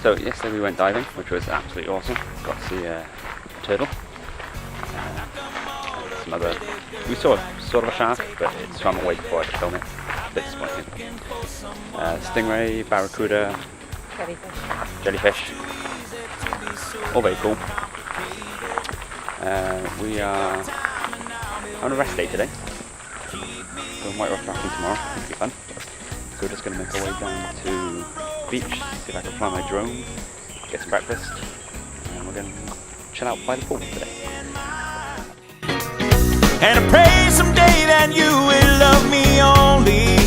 So yesterday we went diving, which was absolutely awesome. Got to see a turtle. Some other, we saw sort of a shark, but it swam away before I could film it. A bit disappointing. Stingray, barracuda, jellyfish, all very cool. We are on a rest day today. Going white rock rafting tomorrow, it'll be fun. So we're just going to make our way down to the beach, see if I can fly my drone, get some breakfast, and we're going to chill out by the pool today. And I pray someday that you will love me only.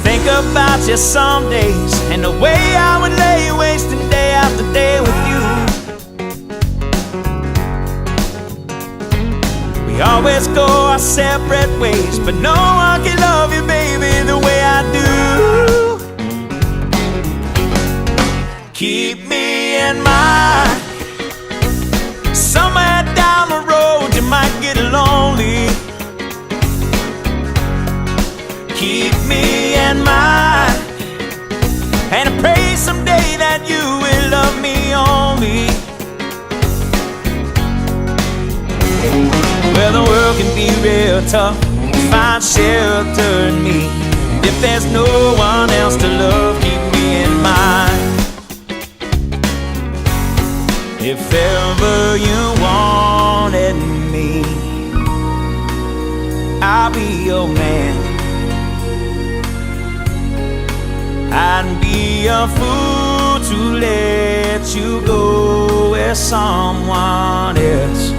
Think about you some days and the way I would lay wasting day after day with you. We always go our separate ways, but no one can love you, baby, the way I do. Keep me in mind. Somewhere down the road you might get lonely. Keep me in mind. And I pray someday that you will love me only. Well, the world can be real tough to find shelter in me. If there's no one else to love, keep me in mind. If ever you wanted me, I'll be your man. I'd be a fool to let you go with someone else.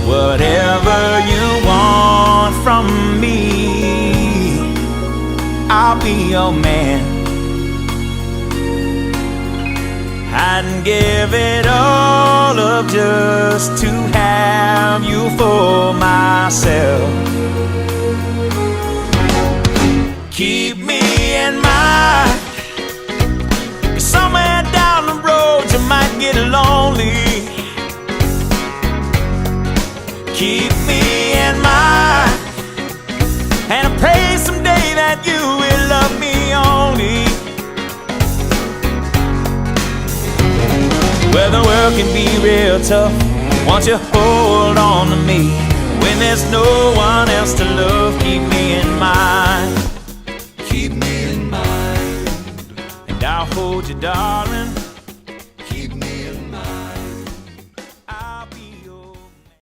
Whatever you want from me, I'll be your man. I'd give it all up just to have you for myself. Keep me in mind. 'Cause somewhere down the road you might get lonely. Keep me in mind. And I pray someday that you will love me only. Well, the world can be real tough. Won't you hold on to me? When there's no one else to love, keep me in mind. Keep me in mind. And I'll hold you, darling.